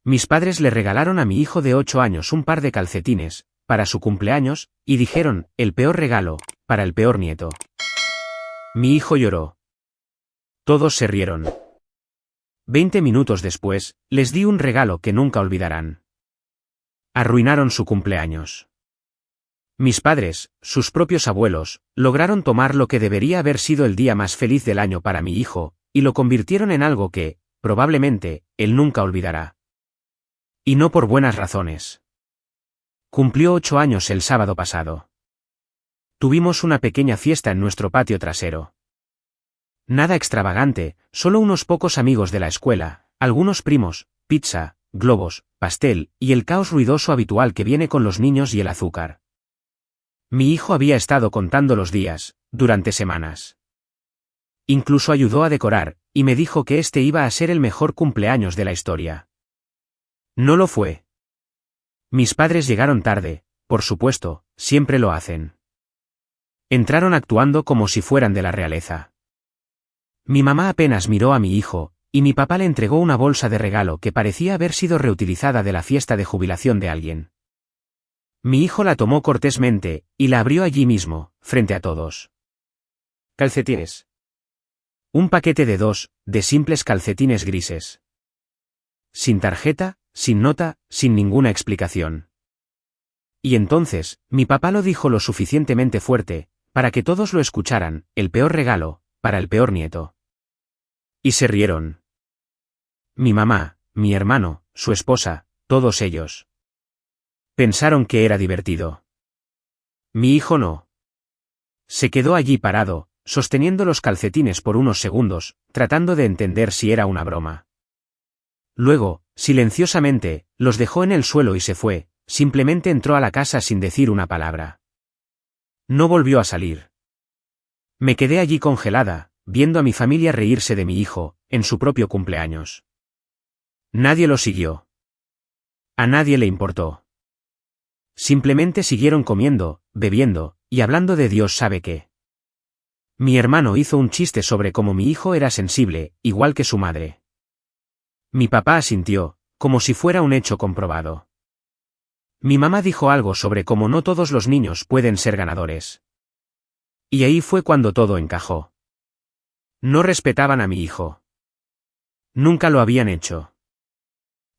Mis padres le regalaron a mi hijo de 8 años un par de calcetines, para su cumpleaños, y dijeron, el peor regalo, para el peor nieto. Mi hijo lloró. Todos se rieron. 20 minutos después, les di un regalo que nunca olvidarán. Arruinaron su cumpleaños. Mis padres, sus propios abuelos, lograron tomar lo que debería haber sido el día más feliz del año para mi hijo, y lo convirtieron en algo que, probablemente, él nunca olvidará. Y no por buenas razones. Cumplió 8 años el sábado pasado. Tuvimos una pequeña fiesta en nuestro patio trasero. Nada extravagante, solo unos pocos amigos de la escuela, algunos primos, pizza, globos, pastel, y el caos ruidoso habitual que viene con los niños y el azúcar. Mi hijo había estado contando los días, durante semanas. Incluso ayudó a decorar, y me dijo que este iba a ser el mejor cumpleaños de la historia. No lo fue. Mis padres llegaron tarde, por supuesto, siempre lo hacen. Entraron actuando como si fueran de la realeza. Mi mamá apenas miró a mi hijo, y mi papá le entregó una bolsa de regalo que parecía haber sido reutilizada de la fiesta de jubilación de alguien. Mi hijo la tomó cortésmente, y la abrió allí mismo, frente a todos. Calcetines. Un paquete de 2, de simples calcetines grises. Sin tarjeta, sin nota, sin ninguna explicación. Y entonces, mi papá lo dijo lo suficientemente fuerte, para que todos lo escucharan, el peor regalo, para el peor nieto. Y se rieron. Mi mamá, mi hermano, su esposa, todos ellos. Pensaron que era divertido. Mi hijo no. Se quedó allí parado, sosteniendo los calcetines por unos segundos, tratando de entender si era una broma. Luego, silenciosamente, los dejó en el suelo y se fue, simplemente entró a la casa sin decir una palabra. No volvió a salir. Me quedé allí congelada, viendo a mi familia reírse de mi hijo, en su propio cumpleaños. Nadie lo siguió. A nadie le importó. Simplemente siguieron comiendo, bebiendo, y hablando de Dios sabe qué. Mi hermano hizo un chiste sobre cómo mi hijo era sensible, igual que su madre. Mi papá asintió, como si fuera un hecho comprobado. Mi mamá dijo algo sobre cómo no todos los niños pueden ser ganadores. Y ahí fue cuando todo encajó. No respetaban a mi hijo. Nunca lo habían hecho.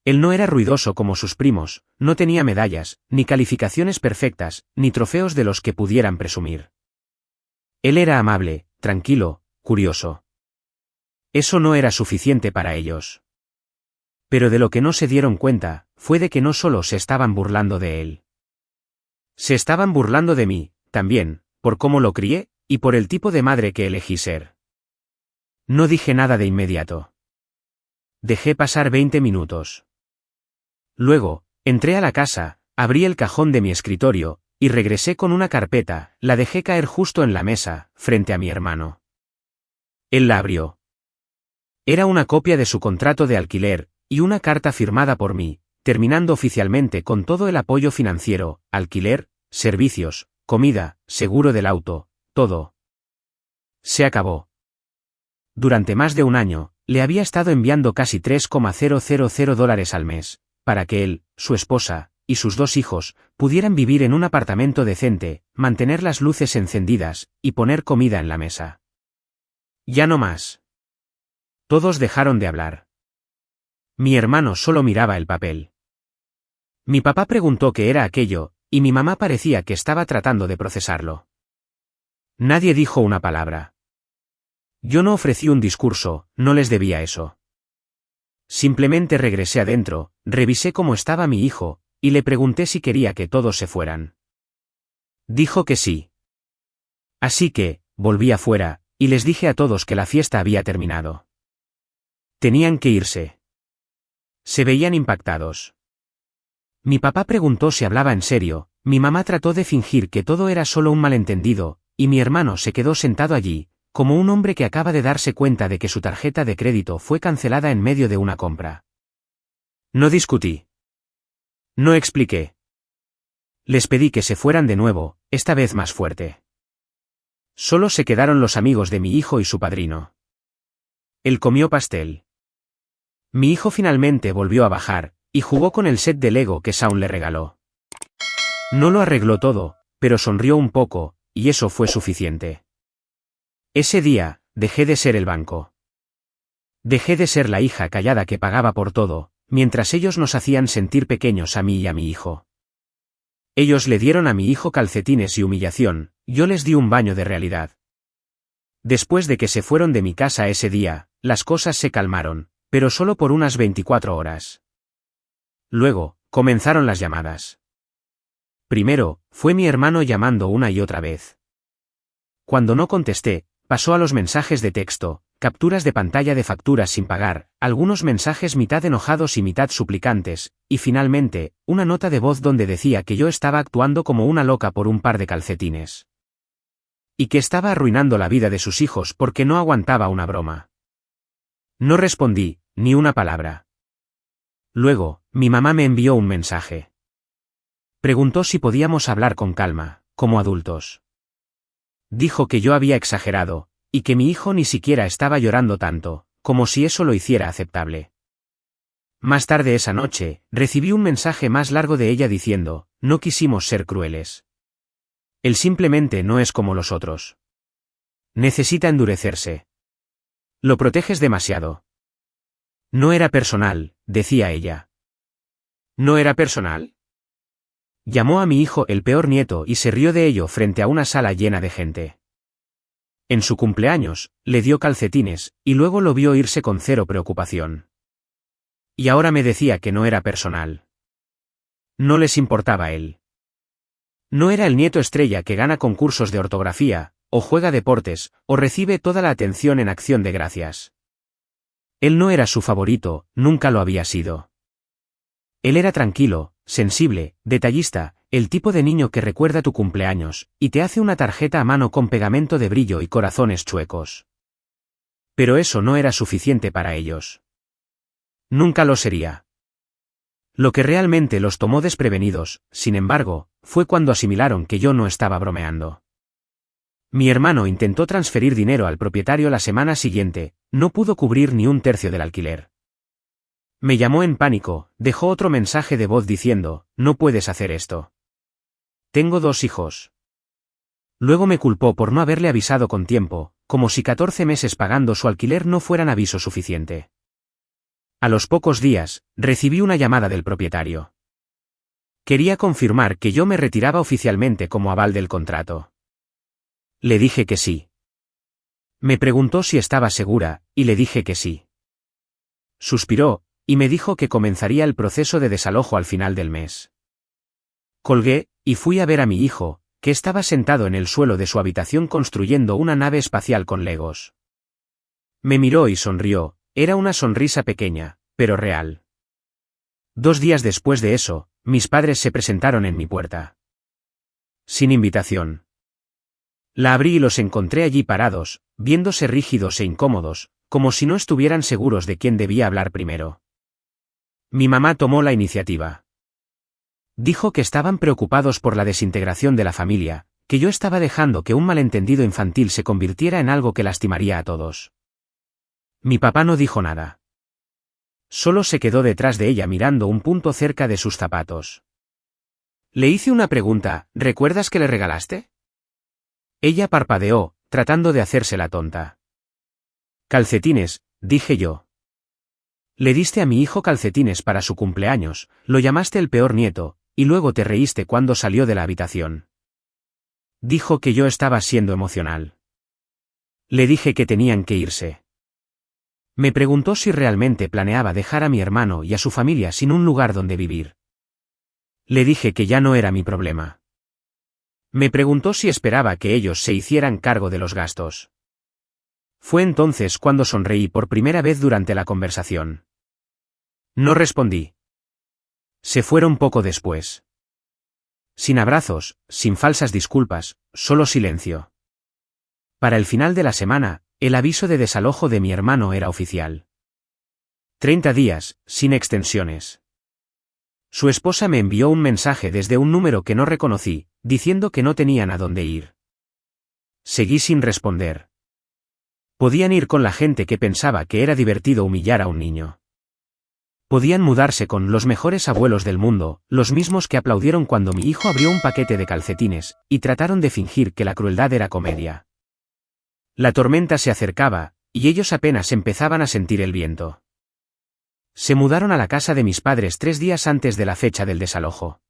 Él no era ruidoso como sus primos, no tenía medallas, ni calificaciones perfectas, ni trofeos de los que pudieran presumir. Él era amable, tranquilo, curioso. Eso no era suficiente para ellos. Pero de lo que no se dieron cuenta, fue de que no solo se estaban burlando de él. Se estaban burlando de mí, también, por cómo lo crié, y por el tipo de madre que elegí ser. No dije nada de inmediato. Dejé pasar 20 minutos. Luego, entré a la casa, abrí el cajón de mi escritorio, y regresé con una carpeta, la dejé caer justo en la mesa, frente a mi hermano. Él la abrió. Era una copia de su contrato de alquiler, y una carta firmada por mí, terminando oficialmente con todo el apoyo financiero, alquiler, servicios, comida, seguro del auto, todo. Se acabó. Durante más de un año, le había estado enviando casi $3,000 al mes, para que él, su esposa, y sus 2 hijos, pudieran vivir en un apartamento decente, mantener las luces encendidas, y poner comida en la mesa. Ya no más. Todos dejaron de hablar. Mi hermano solo miraba el papel. Mi papá preguntó qué era aquello, y mi mamá parecía que estaba tratando de procesarlo. Nadie dijo una palabra. Yo no ofrecí un discurso, no les debía eso. Simplemente regresé adentro, revisé cómo estaba mi hijo, y le pregunté si quería que todos se fueran. Dijo que sí. Así que, volví afuera, y les dije a todos que la fiesta había terminado. Tenían que irse. Se veían impactados. Mi papá preguntó si hablaba en serio, mi mamá trató de fingir que todo era solo un malentendido, y mi hermano se quedó sentado allí, como un hombre que acaba de darse cuenta de que su tarjeta de crédito fue cancelada en medio de una compra. No discutí. No expliqué. Les pedí que se fueran de nuevo, esta vez más fuerte. Solo se quedaron los amigos de mi hijo y su padrino. Él comió pastel. Mi hijo finalmente volvió a bajar, y jugó con el set de Lego que Shaun le regaló. No lo arregló todo, pero sonrió un poco, y eso fue suficiente. Ese día, dejé de ser el banco. Dejé de ser la hija callada que pagaba por todo, mientras ellos nos hacían sentir pequeños a mí y a mi hijo. Ellos le dieron a mi hijo calcetines y humillación, yo les di un baño de realidad. Después de que se fueron de mi casa ese día, las cosas se calmaron, pero solo por unas 24 horas. Luego, comenzaron las llamadas. Primero, fue mi hermano llamando una y otra vez. Cuando no contesté, pasó a los mensajes de texto, capturas de pantalla de facturas sin pagar, algunos mensajes mitad enojados y mitad suplicantes, y finalmente, una nota de voz donde decía que yo estaba actuando como una loca por un par de calcetines. Y que estaba arruinando la vida de sus hijos porque no aguantaba una broma. No respondí, ni una palabra. Luego, mi mamá me envió un mensaje. Preguntó si podíamos hablar con calma, como adultos. Dijo que yo había exagerado, y que mi hijo ni siquiera estaba llorando tanto, como si eso lo hiciera aceptable. Más tarde esa noche, recibí un mensaje más largo de ella diciendo, no quisimos ser crueles. Él simplemente no es como los otros. Necesita endurecerse. Lo proteges demasiado. No era personal, decía ella. ¿No era personal? Llamó a mi hijo el peor nieto y se rió de ello frente a una sala llena de gente. En su cumpleaños, le dio calcetines, y luego lo vio irse con cero preocupación. Y ahora me decía que no era personal. No les importaba a él. No era el nieto estrella que gana concursos de ortografía, o juega deportes, o recibe toda la atención en Acción de Gracias. Él no era su favorito, nunca lo había sido. Él era tranquilo, sensible, detallista, el tipo de niño que recuerda tu cumpleaños, y te hace una tarjeta a mano con pegamento de brillo y corazones chuecos. Pero eso no era suficiente para ellos. Nunca lo sería. Lo que realmente los tomó desprevenidos, sin embargo, fue cuando asimilaron que yo no estaba bromeando. Mi hermano intentó transferir dinero al propietario la semana siguiente, no pudo cubrir ni un tercio del alquiler. Me llamó en pánico, dejó otro mensaje de voz diciendo, no puedes hacer esto. Tengo 2 hijos. Luego me culpó por no haberle avisado con tiempo, como si 14 meses pagando su alquiler no fueran aviso suficiente. A los pocos días, recibí una llamada del propietario. Quería confirmar que yo me retiraba oficialmente como aval del contrato. Le dije que sí. Me preguntó si estaba segura, y le dije que sí. Suspiró, y me dijo que comenzaría el proceso de desalojo al final del mes. Colgué, y fui a ver a mi hijo, que estaba sentado en el suelo de su habitación construyendo una nave espacial con legos. Me miró y sonrió, era una sonrisa pequeña, pero real. 2 días después de eso, mis padres se presentaron en mi puerta. Sin invitación. La abrí y los encontré allí parados, viéndose rígidos e incómodos, como si no estuvieran seguros de quién debía hablar primero. Mi mamá tomó la iniciativa. Dijo que estaban preocupados por la desintegración de la familia, que yo estaba dejando que un malentendido infantil se convirtiera en algo que lastimaría a todos. Mi papá no dijo nada. Solo se quedó detrás de ella mirando un punto cerca de sus zapatos. Le hice una pregunta, ¿recuerdas que le regalaste? Ella parpadeó, tratando de hacerse la tonta. Calcetines, dije yo. Le diste a mi hijo calcetines para su cumpleaños, lo llamaste el peor nieto, y luego te reíste cuando salió de la habitación. Dijo que yo estaba siendo emocional. Le dije que tenían que irse. Me preguntó si realmente planeaba dejar a mi hermano y a su familia sin un lugar donde vivir. Le dije que ya no era mi problema. Me preguntó si esperaba que ellos se hicieran cargo de los gastos. Fue entonces cuando sonreí por primera vez durante la conversación. No respondí. Se fueron poco después. Sin abrazos, sin falsas disculpas, solo silencio. Para el final de la semana, el aviso de desalojo de mi hermano era oficial. 30 días, sin extensiones. Su esposa me envió un mensaje desde un número que no reconocí, diciendo que no tenían a dónde ir. Seguí sin responder. Podían ir con la gente que pensaba que era divertido humillar a un niño. Podían mudarse con los mejores abuelos del mundo, los mismos que aplaudieron cuando mi hijo abrió un paquete de calcetines, y trataron de fingir que la crueldad era comedia. La tormenta se acercaba, y ellos apenas empezaban a sentir el viento. Se mudaron a la casa de mis padres 3 días antes de la fecha del desalojo.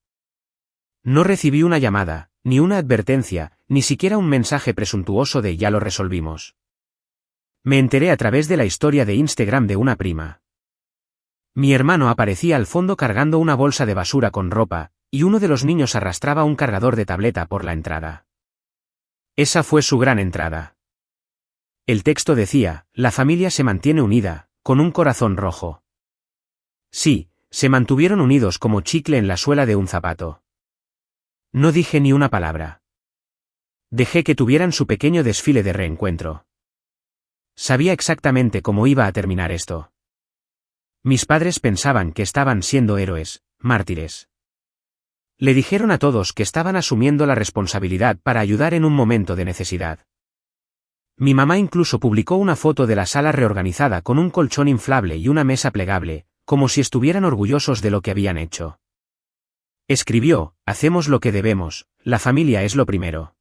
No recibí una llamada, ni una advertencia, ni siquiera un mensaje presuntuoso de "ya lo resolvimos". Me enteré a través de la historia de Instagram de una prima. Mi hermano aparecía al fondo cargando una bolsa de basura con ropa, y uno de los niños arrastraba un cargador de tableta por la entrada. Esa fue su gran entrada. El texto decía: "La familia se mantiene unida", con un corazón rojo. Sí, se mantuvieron unidos como chicle en la suela de un zapato. No dije ni una palabra. Dejé que tuvieran su pequeño desfile de reencuentro. Sabía exactamente cómo iba a terminar esto. Mis padres pensaban que estaban siendo héroes, mártires. Le dijeron a todos que estaban asumiendo la responsabilidad para ayudar en un momento de necesidad. Mi mamá incluso publicó una foto de la sala reorganizada con un colchón inflable y una mesa plegable, como si estuvieran orgullosos de lo que habían hecho. Escribió: "Hacemos lo que debemos, la familia es lo primero".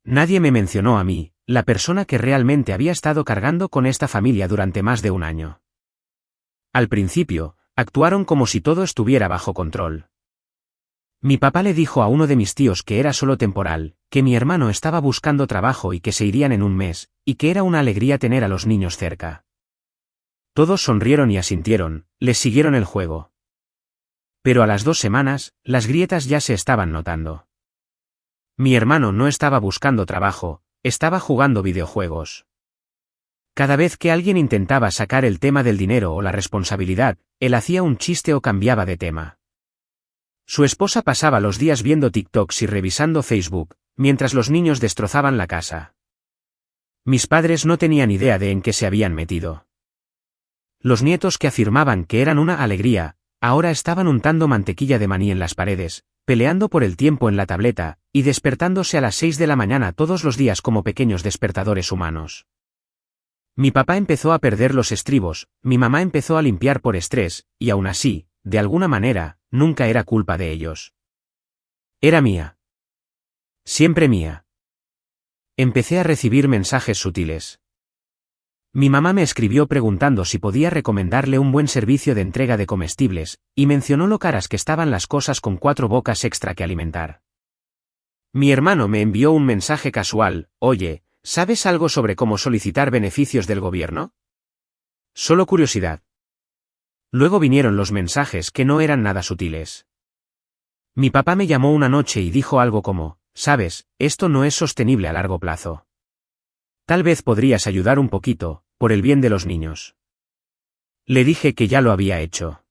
Nadie me mencionó a mí, la persona que realmente había estado cargando con esta familia durante más de un año. Al principio, actuaron como si todo estuviera bajo control. Mi papá le dijo a uno de mis tíos que era solo temporal, que mi hermano estaba buscando trabajo y que se irían en un mes, y que era una alegría tener a los niños cerca. Todos sonrieron y asintieron, les siguieron el juego. Pero a las 2 semanas, las grietas ya se estaban notando. Mi hermano no estaba buscando trabajo, estaba jugando videojuegos. Cada vez que alguien intentaba sacar el tema del dinero o la responsabilidad, él hacía un chiste o cambiaba de tema. Su esposa pasaba los días viendo TikToks y revisando Facebook, mientras los niños destrozaban la casa. Mis padres no tenían idea de en qué se habían metido. Los nietos que afirmaban que eran una alegría, ahora estaban untando mantequilla de maní en las paredes, peleando por el tiempo en la tableta, y despertándose a las 6 de la mañana todos los días como pequeños despertadores humanos. Mi papá empezó a perder los estribos, mi mamá empezó a limpiar por estrés, y aún así, de alguna manera, nunca era culpa de ellos. Era mía. Siempre mía. Empecé a recibir mensajes sutiles. Mi mamá me escribió preguntando si podía recomendarle un buen servicio de entrega de comestibles, y mencionó lo caras que estaban las cosas con 4 bocas extra que alimentar. Mi hermano me envió un mensaje casual: "Oye, ¿sabes algo sobre cómo solicitar beneficios del gobierno?". Solo curiosidad. Luego vinieron los mensajes que no eran nada sutiles. Mi papá me llamó una noche y dijo algo como: "Sabes, esto no es sostenible a largo plazo. Tal vez podrías ayudar un poquito, por el bien de los niños". Le dije que ya lo había hecho.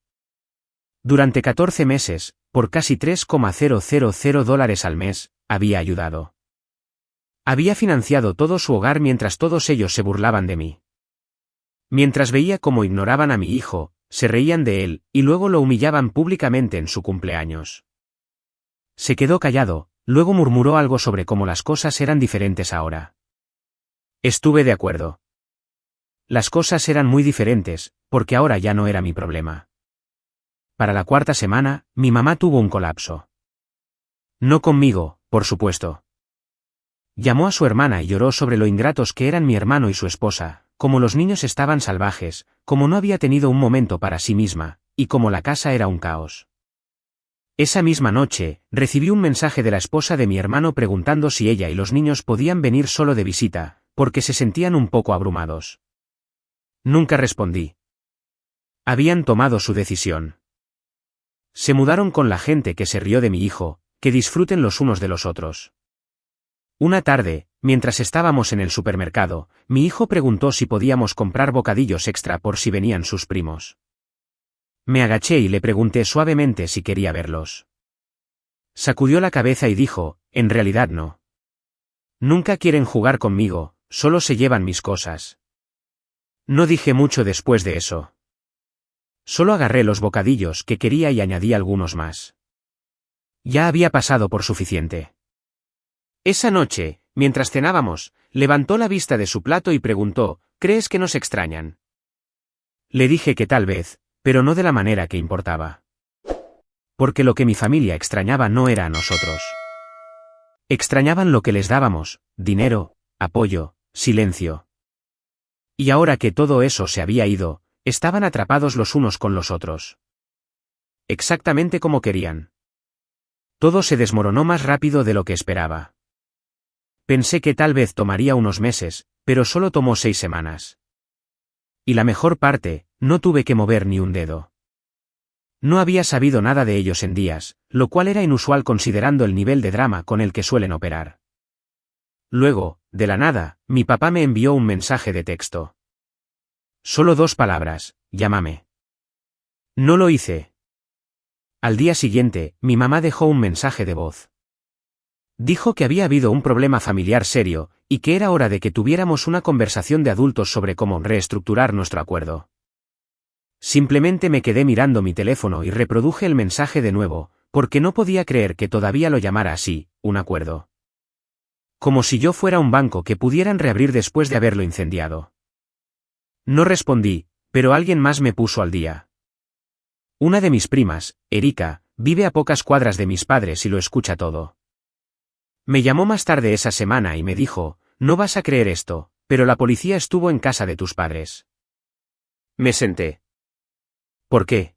Durante 14 meses, por casi $3,000 al mes, había ayudado. Había financiado todo su hogar mientras todos ellos se burlaban de mí. Mientras veía cómo ignoraban a mi hijo, se reían de él, y luego lo humillaban públicamente en su cumpleaños. Se quedó callado, luego murmuró algo sobre cómo las cosas eran diferentes ahora. Estuve de acuerdo. Las cosas eran muy diferentes, porque ahora ya no era mi problema. Para la 4ª semana, mi mamá tuvo un colapso. No conmigo, por supuesto. Llamó a su hermana y lloró sobre lo ingratos que eran mi hermano y su esposa, como los niños estaban salvajes, como no había tenido un momento para sí misma, y como la casa era un caos. Esa misma noche, recibí un mensaje de la esposa de mi hermano preguntando si ella y los niños podían venir solo de visita, porque se sentían un poco abrumados. Nunca respondí. Habían tomado su decisión. Se mudaron con la gente que se rió de mi hijo, que disfruten los unos de los otros. Una tarde, mientras estábamos en el supermercado, mi hijo preguntó si podíamos comprar bocadillos extra por si venían sus primos. Me agaché y le pregunté suavemente si quería verlos. Sacudió la cabeza y dijo: "En realidad no. Nunca quieren jugar conmigo, solo se llevan mis cosas". No dije mucho después de eso. Solo agarré los bocadillos que quería y añadí algunos más. Ya había pasado por suficiente. Esa noche, mientras cenábamos, levantó la vista de su plato y preguntó: "¿Crees que nos extrañan?". Le dije que tal vez, pero no de la manera que importaba. Porque lo que mi familia extrañaba no era a nosotros. Extrañaban lo que les dábamos: dinero, apoyo, silencio. Y ahora que todo eso se había ido, estaban atrapados los unos con los otros. Exactamente como querían. Todo se desmoronó más rápido de lo que esperaba. Pensé que tal vez tomaría unos meses, pero solo tomó 6 semanas. Y la mejor parte, no tuve que mover ni un dedo. No había sabido nada de ellos en días, lo cual era inusual considerando el nivel de drama con el que suelen operar. Luego, de la nada, mi papá me envió un mensaje de texto. Solo 2 palabras: llámame. No lo hice. Al día siguiente, mi mamá dejó un mensaje de voz. Dijo que había habido un problema familiar serio, y que era hora de que tuviéramos una conversación de adultos sobre cómo reestructurar nuestro acuerdo. Simplemente me quedé mirando mi teléfono y reproduje el mensaje de nuevo, porque no podía creer que todavía lo llamara así, un acuerdo. Como si yo fuera un banco que pudieran reabrir después de haberlo incendiado. No respondí, pero alguien más me puso al día. Una de mis primas, Erika, vive a pocas cuadras de mis padres y lo escucha todo. Me llamó más tarde esa semana y me dijo: no vas a creer esto, pero la policía estuvo en casa de tus padres. Me senté. ¿Por qué?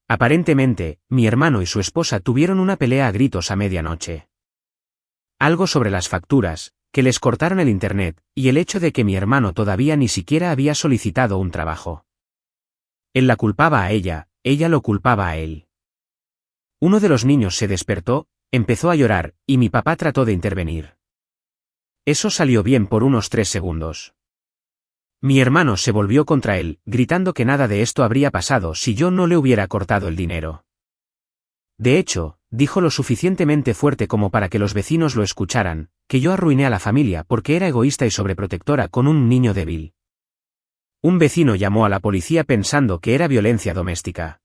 Aparentemente, mi hermano y su esposa tuvieron una pelea a gritos a medianoche. Algo sobre las facturas, que les cortaron el internet, y el hecho de que mi hermano todavía ni siquiera había solicitado un trabajo. Él la culpaba a ella lo culpaba a él. Uno de los niños se despertó, empezó a llorar, y mi papá trató de intervenir. Eso salió bien por unos 3 segundos. Mi hermano se volvió contra él, gritando que nada de esto habría pasado si yo no le hubiera cortado el dinero. De hecho, dijo lo suficientemente fuerte como para que los vecinos lo escucharan, que yo arruiné a la familia porque era egoísta y sobreprotectora con un niño débil. Un vecino llamó a la policía pensando que era violencia doméstica.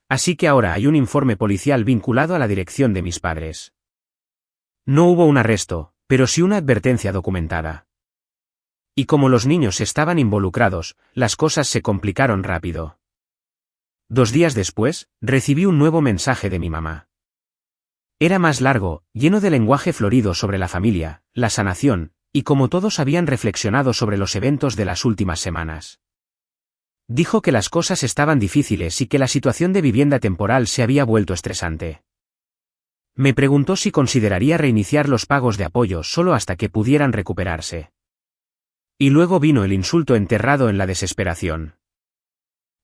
Así que ahora hay un informe policial vinculado a la dirección de mis padres. No hubo un arresto, pero sí una advertencia documentada. Y como los niños estaban involucrados, las cosas se complicaron rápido. 2 días después, recibí un nuevo mensaje de mi mamá. Era más largo, lleno de lenguaje florido sobre la familia, la sanación, y como todos habían reflexionado sobre los eventos de las últimas semanas. Dijo que las cosas estaban difíciles y que la situación de vivienda temporal se había vuelto estresante. Me preguntó si consideraría reiniciar los pagos de apoyo solo hasta que pudieran recuperarse. Y luego vino el insulto enterrado en la desesperación.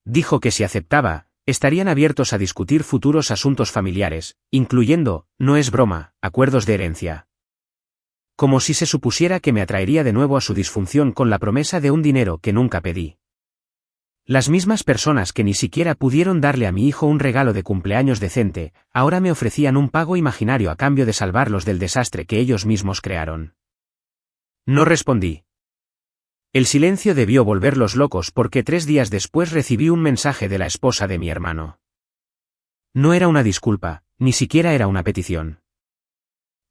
Dijo que si aceptaba, estarían abiertos a discutir futuros asuntos familiares, incluyendo, no es broma, acuerdos de herencia. Como si se supusiera que me atraería de nuevo a su disfunción con la promesa de un dinero que nunca pedí. Las mismas personas que ni siquiera pudieron darle a mi hijo un regalo de cumpleaños decente, ahora me ofrecían un pago imaginario a cambio de salvarlos del desastre que ellos mismos crearon. No respondí. El silencio debió volverlos locos porque 3 días después recibí un mensaje de la esposa de mi hermano. No era una disculpa, ni siquiera era una petición.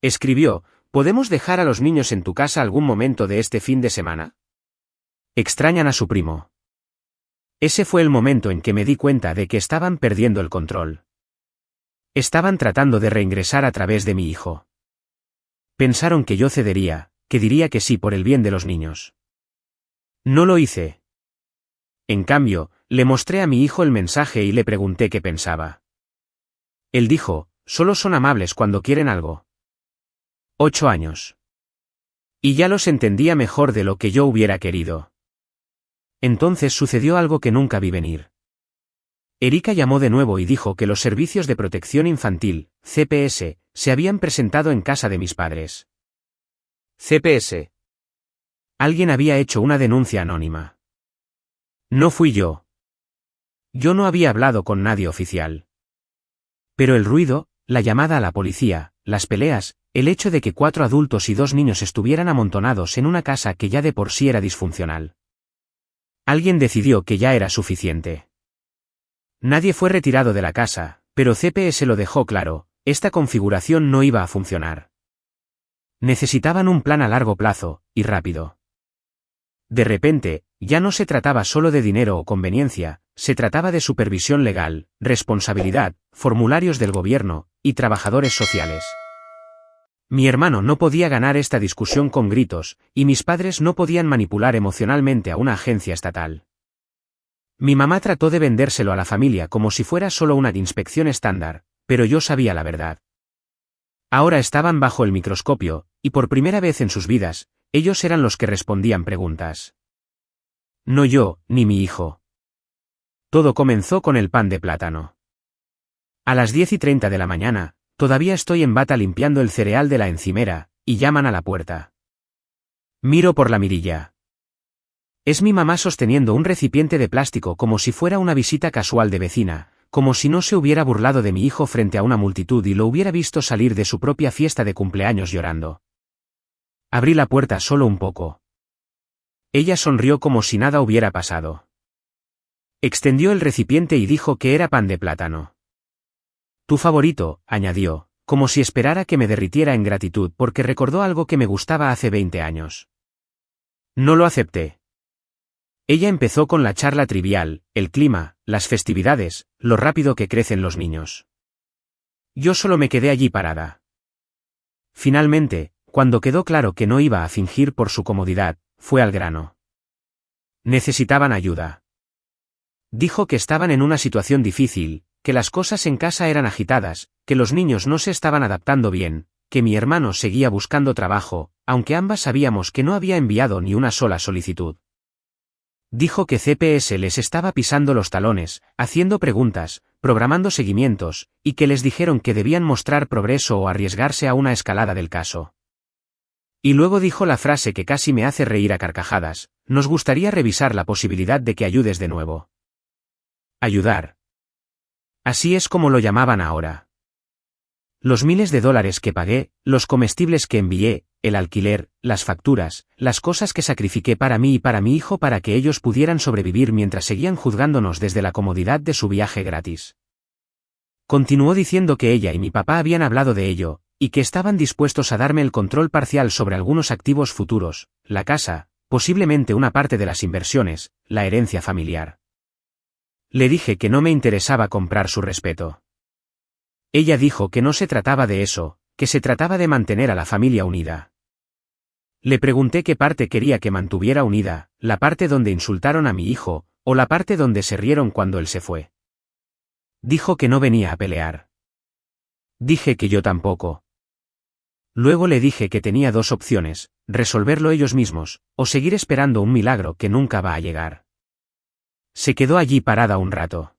Escribió: ¿podemos dejar a los niños en tu casa algún momento de este fin de semana? Extrañan a su primo. Ese fue el momento en que me di cuenta de que estaban perdiendo el control. Estaban tratando de reingresar a través de mi hijo. Pensaron que yo cedería, que diría que sí por el bien de los niños. No lo hice. En cambio, le mostré a mi hijo el mensaje y le pregunté qué pensaba. Él dijo: solo son amables cuando quieren algo. 8 años. Y ya los entendía mejor de lo que yo hubiera querido. Entonces sucedió algo que nunca vi venir. Erika llamó de nuevo y dijo que los servicios de protección infantil, CPS, se habían presentado en casa de mis padres. CPS. Alguien había hecho una denuncia anónima. No fui yo. Yo no había hablado con nadie oficial. Pero el ruido, la llamada a la policía, las peleas, el hecho de que 4 adultos y 2 niños estuvieran amontonados en una casa que ya de por sí era disfuncional. Alguien decidió que ya era suficiente. Nadie fue retirado de la casa, pero CPS lo dejó claro: esta configuración no iba a funcionar. Necesitaban un plan a largo plazo, y rápido. De repente, ya no se trataba solo de dinero o conveniencia, se trataba de supervisión legal, responsabilidad, formularios del gobierno, y trabajadores sociales. Mi hermano no podía ganar esta discusión con gritos, y mis padres no podían manipular emocionalmente a una agencia estatal. Mi mamá trató de vendérselo a la familia como si fuera solo una inspección estándar, pero yo sabía la verdad. Ahora estaban bajo el microscopio, y por primera vez en sus vidas, ellos eran los que respondían preguntas. No yo, ni mi hijo. Todo comenzó con el pan de plátano. A las 10:30 de la mañana, todavía estoy en bata limpiando el cereal de la encimera, y llaman a la puerta. Miro por la mirilla. Es mi mamá sosteniendo un recipiente de plástico como si fuera una visita casual de vecina, como si no se hubiera burlado de mi hijo frente a una multitud y lo hubiera visto salir de su propia fiesta de cumpleaños llorando. Abrí la puerta solo un poco. Ella sonrió como si nada hubiera pasado. Extendió el recipiente y dijo que era pan de plátano. Tu favorito, añadió, como si esperara que me derritiera en gratitud porque recordó algo que me gustaba hace 20 años. No lo acepté. Ella empezó con la charla trivial, el clima, las festividades, lo rápido que crecen los niños. Yo solo me quedé allí parada. Finalmente, cuando quedó claro que no iba a fingir por su comodidad, fue al grano. Necesitaban ayuda. Dijo que estaban en una situación difícil, que las cosas en casa eran agitadas, que los niños no se estaban adaptando bien, que mi hermano seguía buscando trabajo, aunque ambas sabíamos que no había enviado ni una sola solicitud. Dijo que CPS les estaba pisando los talones, haciendo preguntas, programando seguimientos, y que les dijeron que debían mostrar progreso o arriesgarse a una escalada del caso. Y luego dijo la frase que casi me hace reír a carcajadas: nos gustaría revisar la posibilidad de que ayudes de nuevo. Ayudar. Así es como lo llamaban ahora. Los miles de dólares que pagué, los comestibles que envié, el alquiler, las facturas, las cosas que sacrifiqué para mí y para mi hijo para que ellos pudieran sobrevivir mientras seguían juzgándonos desde la comodidad de su viaje gratis. Continuó diciendo que ella y mi papá habían hablado de ello, y que estaban dispuestos a darme el control parcial sobre algunos activos futuros, la casa, posiblemente una parte de las inversiones, la herencia familiar. Le dije que no me interesaba comprar su respeto. Ella dijo que no se trataba de eso, que se trataba de mantener a la familia unida. Le pregunté qué parte quería que mantuviera unida, la parte donde insultaron a mi hijo, o la parte donde se rieron cuando él se fue. Dijo que no venía a pelear. Dije que yo tampoco. Luego le dije que tenía dos opciones: resolverlo ellos mismos, o seguir esperando un milagro que nunca va a llegar. Se quedó allí parada un rato.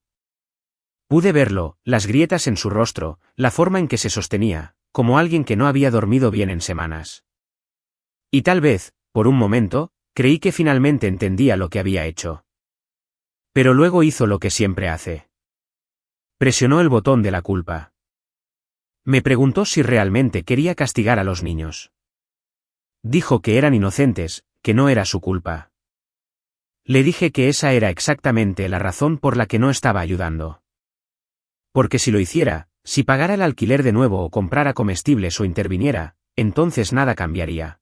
Pude verlo, las grietas en su rostro, la forma en que se sostenía, como alguien que no había dormido bien en semanas. Y tal vez, por un momento, creí que finalmente entendía lo que había hecho. Pero luego hizo lo que siempre hace. Presionó el botón de la culpa. Me preguntó si realmente quería castigar a los niños. Dijo que eran inocentes, que no era su culpa. Le dije que esa era exactamente la razón por la que no estaba ayudando. Porque si lo hiciera, si pagara el alquiler de nuevo o comprara comestibles o interviniera, entonces nada cambiaría.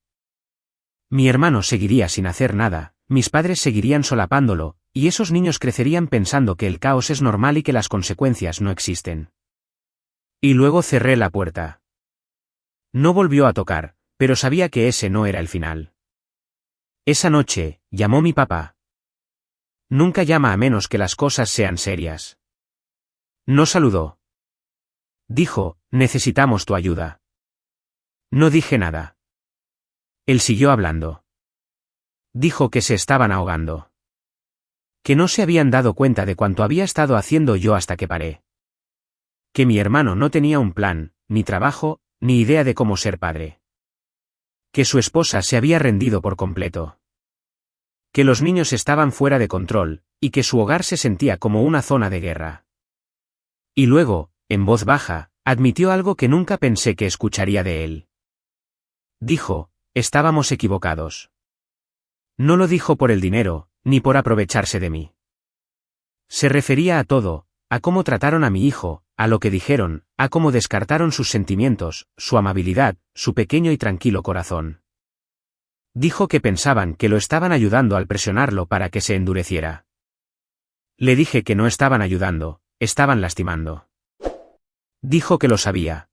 Mi hermano seguiría sin hacer nada, mis padres seguirían solapándolo, y esos niños crecerían pensando que el caos es normal y que las consecuencias no existen. Y luego cerré la puerta. No volvió a tocar, pero sabía que ese no era el final. Esa noche, llamó mi papá. Nunca llama a menos que las cosas sean serias. No saludó. Dijo: necesitamos tu ayuda. No dije nada. Él siguió hablando. Dijo que se estaban ahogando. Que no se habían dado cuenta de cuánto había estado haciendo yo hasta que paré. Que mi hermano no tenía un plan, ni trabajo, ni idea de cómo ser padre. Que su esposa se había rendido por completo. Que los niños estaban fuera de control, y que su hogar se sentía como una zona de guerra. Y luego, en voz baja, admitió algo que nunca pensé que escucharía de él. Dijo: estábamos equivocados. No lo dijo por el dinero, ni por aprovecharse de mí. Se refería a todo, a cómo trataron a mi hijo, a lo que dijeron, a cómo descartaron sus sentimientos, su amabilidad, su pequeño y tranquilo corazón. Dijo que pensaban que lo estaban ayudando al presionarlo para que se endureciera. Le dije que no estaban ayudando, estaban lastimando. Dijo que lo sabía.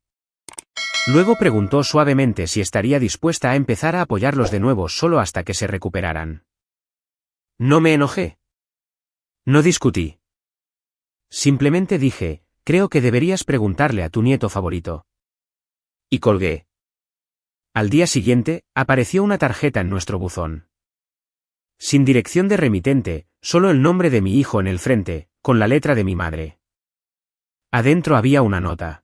Luego preguntó suavemente si estaría dispuesta a empezar a apoyarlos de nuevo solo hasta que se recuperaran. No me enojé. No discutí. Simplemente dije, creo que deberías preguntarle a tu nieto favorito. Y colgué. Al día siguiente, apareció una tarjeta en nuestro buzón. Sin dirección de remitente, solo el nombre de mi hijo en el frente, con la letra de mi madre. Adentro había una nota.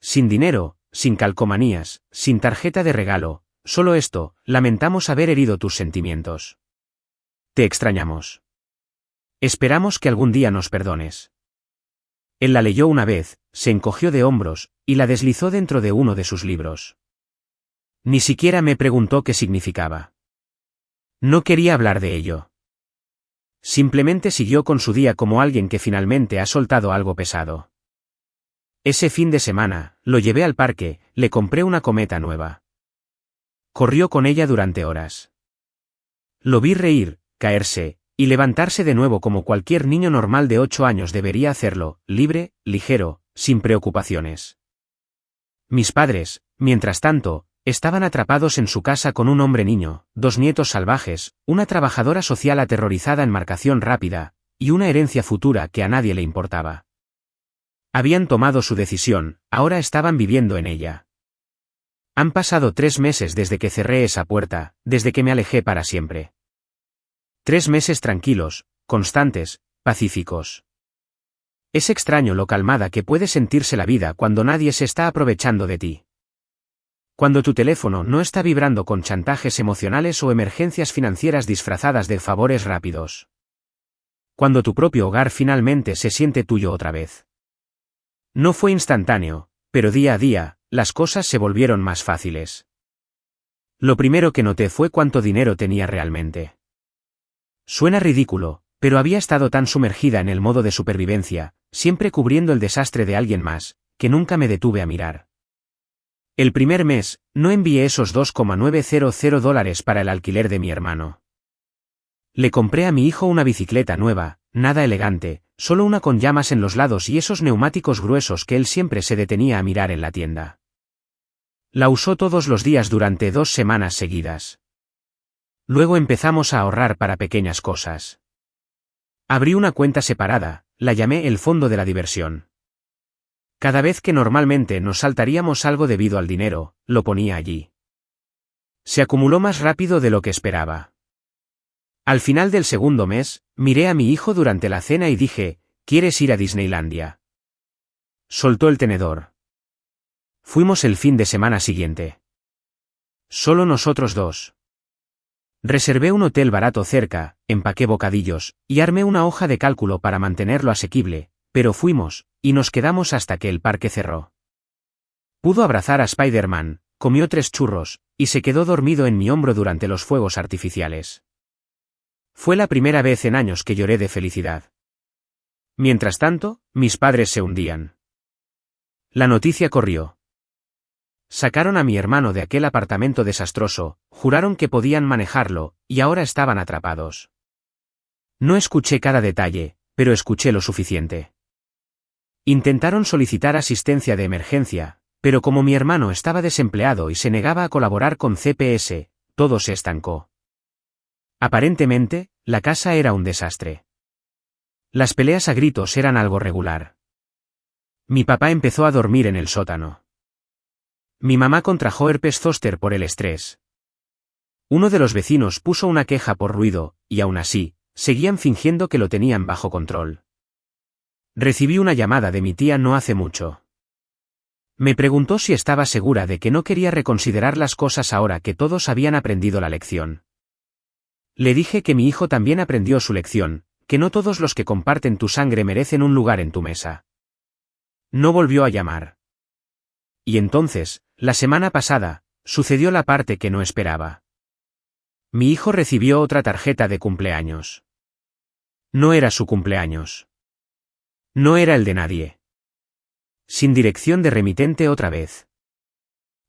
Sin dinero, sin calcomanías, sin tarjeta de regalo, solo esto, lamentamos haber herido tus sentimientos. Te extrañamos. Esperamos que algún día nos perdones. Él la leyó una vez, se encogió de hombros, y la deslizó dentro de uno de sus libros. Ni siquiera me preguntó qué significaba. No quería hablar de ello. Simplemente siguió con su día como alguien que finalmente ha soltado algo pesado. Ese fin de semana, lo llevé al parque, le compré una cometa nueva. Corrió con ella durante horas. Lo vi reír, caerse, y levantarse de nuevo como cualquier niño normal de 8 años debería hacerlo, libre, ligero, sin preocupaciones. Mis padres, mientras tanto, estaban atrapados en su casa con un hombre niño, 2 nietos salvajes, una trabajadora social aterrorizada en marcación rápida, y una herencia futura que a nadie le importaba. Habían tomado su decisión, ahora estaban viviendo en ella. Han pasado 3 meses desde que cerré esa puerta, desde que me alejé para siempre. 3 meses tranquilos, constantes, pacíficos. Es extraño lo calmada que puede sentirse la vida cuando nadie se está aprovechando de ti. Cuando tu teléfono no está vibrando con chantajes emocionales o emergencias financieras disfrazadas de favores rápidos. Cuando tu propio hogar finalmente se siente tuyo otra vez. No fue instantáneo, pero día a día, las cosas se volvieron más fáciles. Lo primero que noté fue cuánto dinero tenía realmente. Suena ridículo, pero había estado tan sumergida en el modo de supervivencia, siempre cubriendo el desastre de alguien más, que nunca me detuve a mirar. El primer mes, no envié esos $2,900 para el alquiler de mi hermano. Le compré a mi hijo una bicicleta nueva, nada elegante, solo una con llamas en los lados y esos neumáticos gruesos que él siempre se detenía a mirar en la tienda. La usó todos los días durante 2 semanas seguidas. Luego empezamos a ahorrar para pequeñas cosas. Abrí una cuenta separada, la llamé el fondo de la diversión. Cada vez que normalmente nos saltaríamos algo debido al dinero, lo ponía allí. Se acumuló más rápido de lo que esperaba. Al final del segundo mes, miré a mi hijo durante la cena y dije, ¿quieres ir a Disneylandia? Soltó el tenedor. Fuimos el fin de semana siguiente. Solo nosotros 2. Reservé un hotel barato cerca, empaqué bocadillos, y armé una hoja de cálculo para mantenerlo asequible, pero fuimos, y nos quedamos hasta que el parque cerró. Pudo abrazar a Spider-Man, comió 3 churros, y se quedó dormido en mi hombro durante los fuegos artificiales. Fue la primera vez en años que lloré de felicidad. Mientras tanto, mis padres se hundían. La noticia corrió. Sacaron a mi hermano de aquel apartamento desastroso, juraron que podían manejarlo, y ahora estaban atrapados. No escuché cada detalle, pero escuché lo suficiente. Intentaron solicitar asistencia de emergencia, pero como mi hermano estaba desempleado y se negaba a colaborar con CPS, todo se estancó. Aparentemente, la casa era un desastre. Las peleas a gritos eran algo regular. Mi papá empezó a dormir en el sótano. Mi mamá contrajo herpes zóster por el estrés. Uno de los vecinos puso una queja por ruido, y aún así, seguían fingiendo que lo tenían bajo control. Recibí una llamada de mi tía no hace mucho. Me preguntó si estaba segura de que no quería reconsiderar las cosas ahora que todos habían aprendido la lección. Le dije que mi hijo también aprendió su lección, que no todos los que comparten tu sangre merecen un lugar en tu mesa. No volvió a llamar. Y entonces, la semana pasada, sucedió la parte que no esperaba. Mi hijo recibió otra tarjeta de cumpleaños. No era su cumpleaños. No era el de nadie. Sin dirección de remitente otra vez.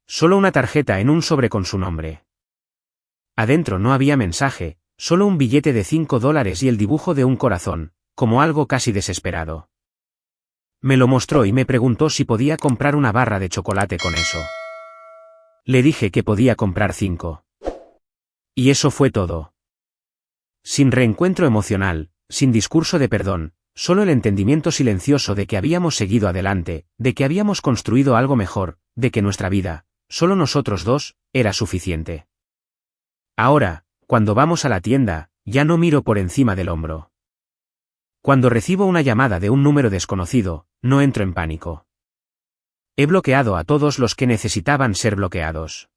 Solo una tarjeta en un sobre con su nombre. Adentro no había mensaje, solo un billete de $5 y el dibujo de un corazón, como algo casi desesperado. Me lo mostró y me preguntó si podía comprar una barra de chocolate con eso. Le dije que podía comprar 5. Y eso fue todo. Sin reencuentro emocional, sin discurso de perdón, solo el entendimiento silencioso de que habíamos seguido adelante, de que habíamos construido algo mejor, de que nuestra vida, solo nosotros dos, era suficiente. Ahora, cuando vamos a la tienda, ya no miro por encima del hombro. Cuando recibo una llamada de un número desconocido, no entro en pánico. He bloqueado a todos los que necesitaban ser bloqueados.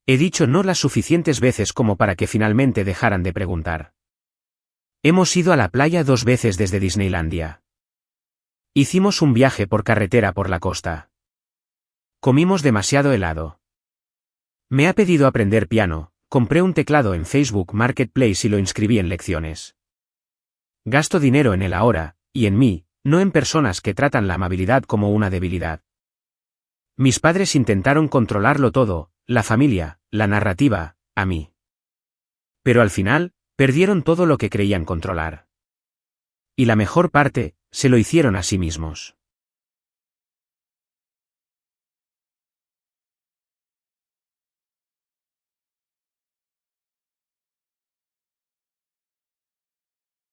He dicho no las suficientes veces como para que finalmente dejaran de preguntar. Hemos ido a la playa 2 veces desde Disneylandia. Hicimos un viaje por carretera por la costa. Comimos demasiado helado. Me ha pedido aprender piano, compré un teclado en Facebook Marketplace y lo inscribí en lecciones. Gasto dinero en él ahora, y en mí, no en personas que tratan la amabilidad como una debilidad. Mis padres intentaron controlarlo todo, la familia, la narrativa, a mí. Pero al final, perdieron todo lo que creían controlar. Y la mejor parte, se lo hicieron a sí mismos.